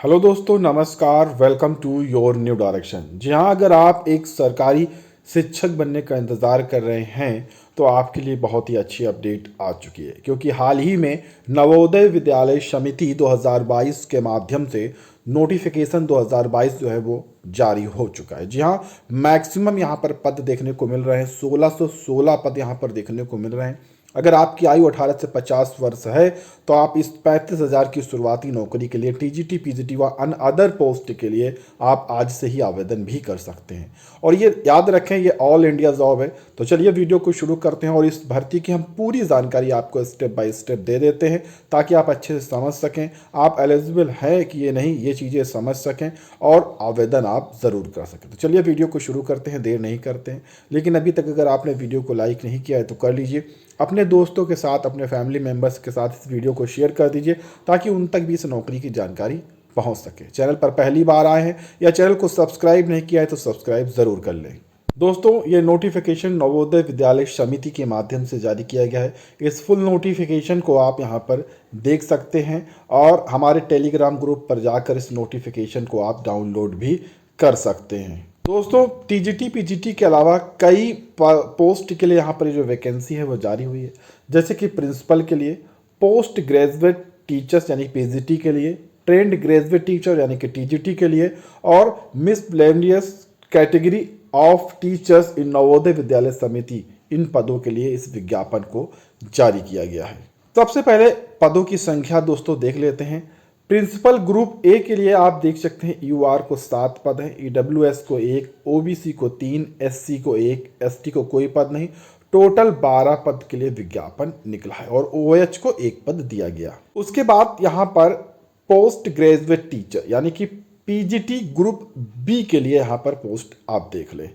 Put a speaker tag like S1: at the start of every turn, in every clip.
S1: Hello दोस्तों, नमस्कार। Welcome to your new direction. जी हाँ, अगर आप एक सरकारी शिक्षक बनने का इंतज़ार कर रहे हैं तो आपके लिए बहुत ही अच्छी अपडेट आ चुकी है, क्योंकि हाल ही में नवोदय विद्यालय समिति 2022 के माध्यम से नोटिफिकेशन 2022 जो है वो जारी हो चुका है। जी हाँ, मैक्सिमम यहाँ पर पद देखने को मिल रहे हैं। 1616 पद यहाँ पर देखने को मिल रहे हैं। अगर आपकी आयु 18 से 50 वर्ष है तो आप इस 35,000 की शुरुआती नौकरी के लिए टीजीटी, पीजीटी व अन्य अदर पोस्ट के लिए आप आज से ही आवेदन भी कर सकते हैं। और ये याद रखें, ये ऑल इंडिया जॉब है। तो चलिए वीडियो को शुरू करते हैं और इस भर्ती की हम पूरी जानकारी आपको स्टेप बाय स्टेप दे देते हैं, ताकि आप अच्छे से समझ सकें, आप एलिजिबल हैं कि ये नहीं, ये चीज़ें समझ सकें और आवेदन आप ज़रूर कर सकें। तो चलिए वीडियो को शुरू करते हैं, देर नहीं करते हैं। लेकिन अभी तक अगर आपने वीडियो को लाइक नहीं किया है तो कर लीजिए। अपने दोस्तों के साथ, अपने फैमिली मेम्बर्स के साथ इस वीडियो को शेयर कर दीजिए, ताकि उन तक भी इस नौकरी की जानकारी पहुंच सके। चैनल पर पहली बार आए हैं या चैनल को सब्सक्राइब नहीं किया है तो सब्सक्राइब ज़रूर कर लें। दोस्तों, ये नोटिफिकेशन नवोदय विद्यालय समिति के माध्यम से जारी किया गया है। इस फुल नोटिफिकेशन को आप यहाँ पर देख सकते हैं और हमारे टेलीग्राम ग्रुप पर जाकर इस नोटिफिकेशन को आप डाउनलोड भी कर सकते हैं। दोस्तों, टीजीटी, पीजीटी के अलावा कई पोस्ट के लिए यहाँ पर जो वैकेंसी है वो जारी हुई है। जैसे कि प्रिंसिपल के लिए, पोस्ट ग्रेजुएट टीचर्स यानी पीजीटी के लिए, ट्रेंड ग्रेजुएट टीचर यानी कि टीजीटी के लिए, और miscellaneous category of teachers in Navodaya Vidyalaya समिति, इन पदों के लिए इस विज्ञापन को जारी किया गया है। सबसे पहले पदों की संख्या दोस्तों देख लेते हैं। प्रिंसिपल ग्रुप ए के लिए आप देख सकते हैं यूआर को 7 पद हैं, ईडब्ल्यूएस को 1, ओबीसी को 3, एससी को 1, एसटी को कोई पद नहीं। टोटल 12 पद के लिए विज्ञापन निकला है और ओएच को 1 पद दिया गया। उसके बाद यहाँ पर पोस्ट ग्रेजुएट टीचर यानी कि पीजीटी ग्रुप बी के लिए यहाँ पर पोस्ट आप देख लें।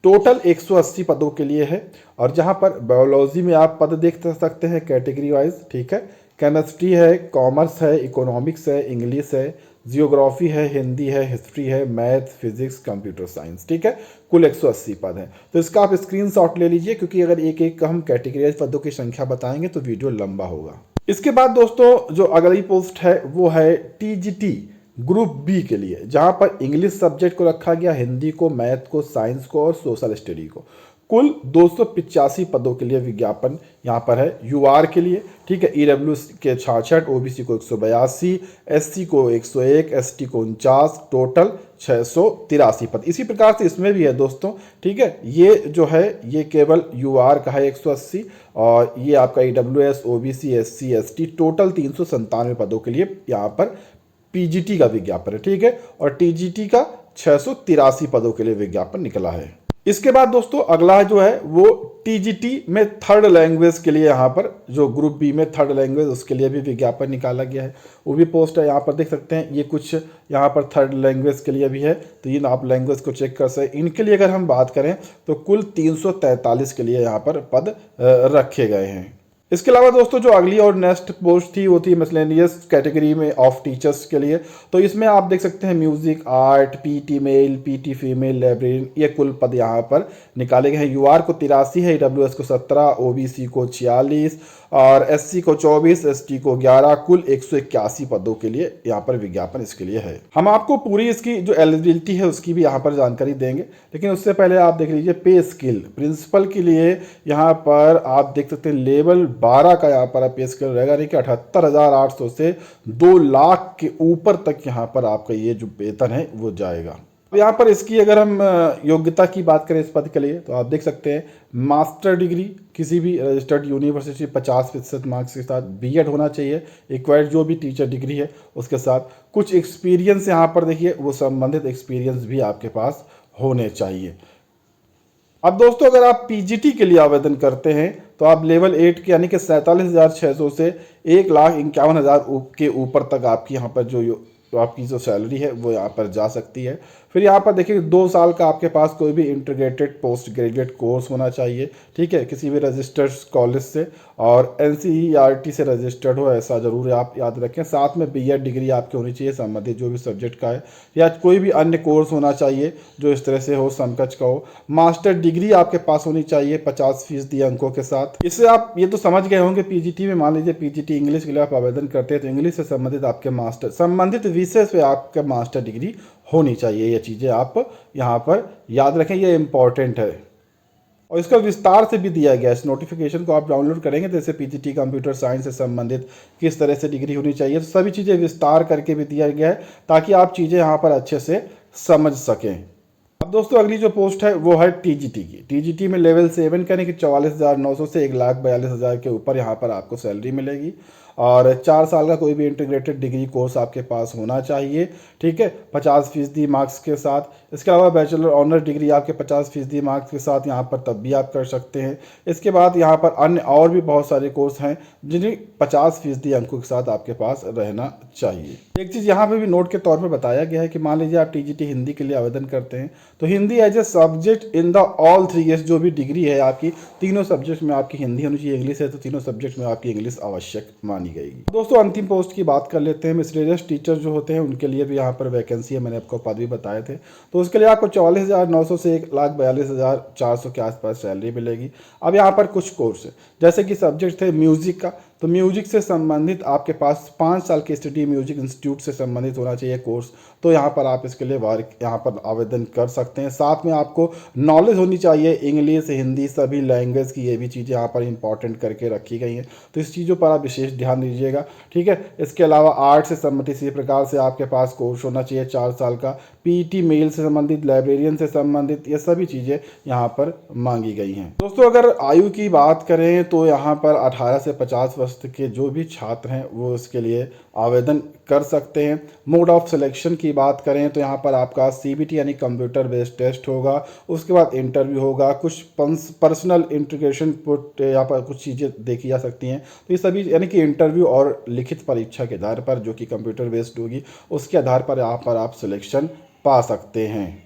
S1: टोटल 180 पदों के लिए है और जहाँ पर बायोलॉजी में आप पद देख सकते हैं कैटेगरी वाइज, ठीक है। केमिस्ट्री है, कॉमर्स है, इकोनॉमिक्स है, इंग्लिश है, जियोग्राफी है, हिंदी है, हिस्ट्री है, मैथ, फिजिक्स, कंप्यूटर साइंस, ठीक है। कुल 180 पद हैं। तो इसका आप स्क्रीनशॉट ले लीजिए, क्योंकि अगर एक एक का हम कैटेगरी पदों की संख्या बताएंगे तो वीडियो लंबा होगा। इसके बाद दोस्तों जो अगली पोस्ट है वो है टीजीटी ग्रुप बी के लिए, जहां पर इंग्लिश सब्जेक्ट को रखा गया, हिंदी को, मैथ को, साइंस को और सोशल स्टडी को। कुल 285 पदों के लिए विज्ञापन यहाँ पर है। यूआर के लिए, ठीक है, ईडब्ल्यू के 66, ओबीसी को 182, एससी को 101, एसटी को 49, टोटल 683 पद। इसी प्रकार से इसमें भी है दोस्तों, ठीक है। ये जो है ये केवल यूआर का है 180, और ये आपका EWS, OBC, SC, ST total 397 पदों के लिए यहाँ पर पीजीटी का विज्ञापन है, ठीक है। और टीजीटी का 683 पदों के लिए विज्ञापन निकला है। इसके बाद दोस्तों अगला जो है वो टीजीटी में थर्ड लैंग्वेज के लिए, यहाँ पर जो ग्रुप बी में थर्ड लैंग्वेज, उसके लिए भी विज्ञापन निकाला गया है। वो भी पोस्ट है, यहाँ पर देख सकते हैं। ये कुछ यहाँ पर थर्ड लैंग्वेज के लिए भी है, तो इन आप लैंग्वेज को चेक कर सकते हैं। इनके लिए अगर हम बात करें तो कुल 343 के लिए यहाँ पर पद रखे गए हैं। इसके अलावा दोस्तों जो अगली और नेक्स्ट पोस्ट थी वो थी मिसलेनियस कैटेगरी में ऑफ टीचर्स के लिए। तो इसमें आप देख सकते हैं music, art, PT male, PT female, librarian, ये कुल पद यहाँ पर निकाले गए हैं। यूआर को 83 है, ईडब्ल्यूएस को 17, ओबीसी को 46 और एससी को 24, एसटी को 11, कुल 181 पदों के लिए यहाँ पर विज्ञापन इसके लिए है। हम आपको पूरी इसकी जो एलिजिबिलिटी है उसकी भी यहाँ पर जानकारी देंगे, लेकिन उससे पहले आप देख लीजिए पे स्केल। प्रिंसिपल के लिए यहाँ पर आप देख सकते हैं लेवल 12 का यहाँ पर पे स्केल रहेगा, नहीं कि 78,800 से 2 लाख के ऊपर तक यहाँ पर आपका ये जो वेतन है वो जाएगा। यहाँ पर इसकी अगर हम योग्यता की बात करें इस पद के लिए, तो आप देख सकते हैं मास्टर डिग्री किसी भी रजिस्टर्ड यूनिवर्सिटी 50% मार्क्स के साथ, बीएड होना चाहिए, इक्वायर्ड जो भी टीचर डिग्री है उसके साथ, कुछ एक्सपीरियंस यहाँ पर देखिए, वो संबंधित एक्सपीरियंस भी आपके पास होने चाहिए। अब दोस्तों अगर आप पीजीटी के लिए आवेदन करते हैं तो आप लेवल 8 के यानी कि 47,600 से 1,51,000 के ऊपर तक आपकी यहाँ पर जो आपकी जो सैलरी है वो यहाँ पर जा सकती है। फिर यहाँ पर देखिए 2 साल का आपके पास कोई भी इंटीग्रेटेड पोस्ट ग्रेजुएट कोर्स होना चाहिए, ठीक है, किसी भी रजिस्टर्ड कॉलेज से, और NCERT से रजिस्टर्ड हो, ऐसा ज़रूर आप याद रखें। साथ में B.Ed डिग्री आपकी होनी चाहिए संबंधित जो भी सब्जेक्ट का है, या कोई भी अन्य कोर्स होना चाहिए जो इस तरह से हो, समकक्ष का हो। मास्टर डिग्री आपके पास होनी चाहिए 50% अंकों के साथ। इससे आप ये तो समझ गए होंगे PGT में, मान लीजिए PGT इंग्लिश के लिए आप आवेदन करते हैं तो इंग्लिश से संबंधित आपके मास्टर, संबंधित विषय से आपका मास्टर डिग्री होनी चाहिए। ये चीज़ें आप यहाँ पर याद रखें, ये इंपॉर्टेंट है। और इसका विस्तार से भी दिया गया है, इस नोटिफिकेशन को आप डाउनलोड करेंगे तो जैसे PGT कंप्यूटर साइंस से संबंधित किस तरह से डिग्री होनी चाहिए, तो सभी चीज़ें विस्तार करके भी दिया गया है ताकि आप चीज़ें यहाँ पर अच्छे से समझ सकें। अब दोस्तों अगली जो पोस्ट है वो है TGT की। TGT में लेवल 7 यानी कि 44,900 से 1,42,000 के ऊपर यहाँ पर आपको सैलरी मिलेगी, और 4 साल का कोई भी इंटीग्रेटेड डिग्री कोर्स आपके पास होना चाहिए, ठीक है, 50% मार्क्स के साथ। इसके अलावा बैचलर ऑनर्स डिग्री आपके 50% मार्क्स के साथ यहाँ पर तब भी आप कर सकते हैं। इसके बाद यहाँ पर अन्य और भी बहुत सारे कोर्स हैं जिन्हें 50% अंकों के साथ आपके पास रहना चाहिए। एक चीज़ यहाँ पे भी नोट के तौर पर बताया गया है कि मान लीजिए आप TGT हिंदी के लिए आवेदन करते हैं तो Hindi as a subject in the all 3 years, जो भी डिग्री है आपकी, तीनों सब्जेक्ट में आपकी हिंदी होनी चाहिए। इंग्लिश है तो तीनों सब्जेक्ट में आपकी इंग्लिश आवश्यक मानी गई। दोस्तों अंतिम पोस्ट की बात कर लेते हैं। मिसलेनियस टीचर जो होते हैं उनके लिए भी यहाँ पर वैकेंसी है, मैंने आपको पद भी बताए थे। तो उसके लिए आपको 44,900 से 1,42,400 के आसपास सैलरी मिलेगी। अब यहाँ पर कुछ कोर्स है, जैसे कि सब्जेक्ट थे म्यूजिक का, तो म्यूजिक से संबंधित आपके पास 5 साल की स्टडी म्यूजिक इंस्टीट्यूट से संबंधित होना चाहिए कोर्स, तो यहाँ पर आप इसके लिए यहाँ पर आवेदन कर सकते हैं। साथ में आपको नॉलेज होनी चाहिए इंग्लिश, हिंदी, सभी लैंग्वेज की, ये भी चीज़ें यहाँ पर इंपॉर्टेंट करके रखी गई हैं, तो इस चीज़ों पर आप विशेष ध्यान दीजिएगा, ठीक है। इसके अलावा आर्ट से संबंधित इसी प्रकार से आपके पास कोर्स होना चाहिए 4 साल का। PET मेल से संबंधित, लाइब्रेरियन से संबंधित, ये सभी चीज़ें यहाँ पर मांगी गई हैं। दोस्तों अगर आयु की बात करें तो यहाँ पर 18 से 50 वर्ष के जो भी छात्र हैं वो इसके लिए आवेदन कर सकते हैं। मोड ऑफ सिलेक्शन की बात करें तो यहाँ पर आपका CBT यानी कंप्यूटर बेस्ड टेस्ट होगा, उसके बाद इंटरव्यू होगा, कुछ पर्सनल इंटीग्रेशन पुट, यहाँ पर कुछ चीज़ें देखी जा सकती हैं। तो ये सभी यानी कि इंटरव्यू और लिखित परीक्षा के आधार पर जो कि कंप्यूटर बेस्ड होगी, उसके आधार पर यहाँ पर आप सिलेक्शन पा सकते हैं।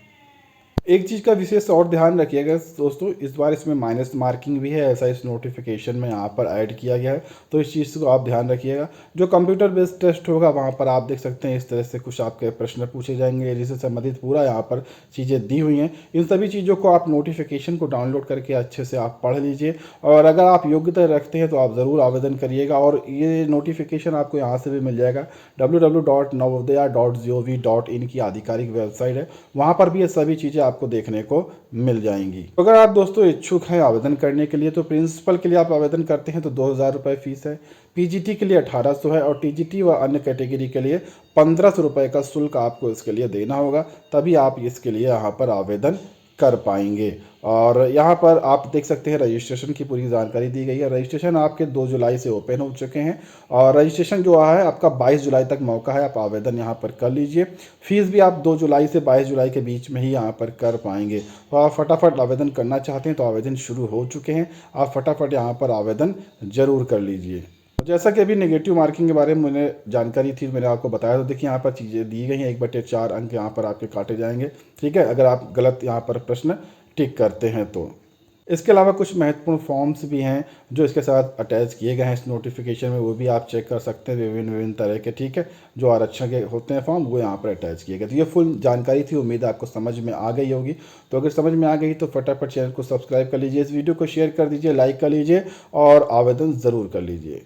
S1: एक चीज़ का विशेष और ध्यान रखिएगा दोस्तों, इस बार इसमें माइनस मार्किंग भी है, ऐसा इस नोटिफिकेशन में यहाँ पर ऐड किया गया है, तो इस चीज़ को आप ध्यान रखिएगा। जो कंप्यूटर बेस्ड टेस्ट होगा वहाँ पर आप देख सकते हैं इस तरह से कुछ आपके प्रश्न पूछे जाएंगे, जिससे संबंधित पूरा यहाँ पर चीज़ें दी हुई हैं। इन सभी चीज़ों को आप नोटिफिकेशन को डाउनलोड करके अच्छे से आप पढ़ लीजिए, और अगर आप योग्यता रखते हैं तो आप ज़रूर आवेदन करिएगा। और ये नोटिफिकेशन आपको यहाँ से भी मिल जाएगा, www.navodaya.gov.in की आधिकारिक वेबसाइट है, वहाँ पर भी ये सभी चीज़ें आपको देखने को मिल जाएंगी। अगर आप दोस्तों इच्छुक हैं आवेदन करने के लिए तो प्रिंसिपल के लिए आप आवेदन करते हैं तो 2,000 रुपये फीस है, PGT के लिए 1,800 है, और TGT व अन्य कैटेगरी के लिए 1,500 रुपये का शुल्क आपको इसके लिए देना होगा, तभी आप इसके लिए यहाँ पर आवेदन कर पाएंगे। और यहाँ पर आप देख सकते हैं रजिस्ट्रेशन की पूरी जानकारी दी गई है। रजिस्ट्रेशन आपके 2 जुलाई से ओपन हो चुके हैं, और रजिस्ट्रेशन जो है आपका 22 जुलाई तक मौका है, आप आवेदन यहाँ पर कर लीजिए। फीस भी आप 2 जुलाई से 22 जुलाई के बीच में ही यहाँ पर कर पाएंगे। तो आप फटाफट आवेदन करना चाहते हैं तो आवेदन शुरू हो चुके हैं, आप फटाफट यहाँ पर आवेदन ज़रूर कर लीजिए। जैसा कि अभी नेगेटिव मार्किंग के बारे में मैंने जानकारी थी, मैंने आपको बताया, तो देखिए यहाँ पर चीज़ें दी गई हैं, 1/4 अंक यहाँ पर आपके काटे जाएंगे, ठीक है, अगर आप गलत यहाँ पर प्रश्न टिक करते हैं तो। इसके अलावा कुछ महत्वपूर्ण फॉर्म्स भी हैं जो इसके साथ अटैच किए गए हैं इस नोटिफिकेशन में, वो भी आप चेक कर सकते हैं, विभिन्न तरह के, ठीक है, जो आरक्षण के होते हैं फॉर्म, वो यहाँ पर अटैच किए गए। तो ये फुल जानकारी थी, उम्मीद है आपको समझ में आ गई होगी। तो अगर समझ में आ गई तो फटाफट चैनल को सब्सक्राइब कर लीजिए, इस वीडियो को शेयर कर दीजिए, लाइक कर लीजिए और आवेदन ज़रूर कर लीजिए।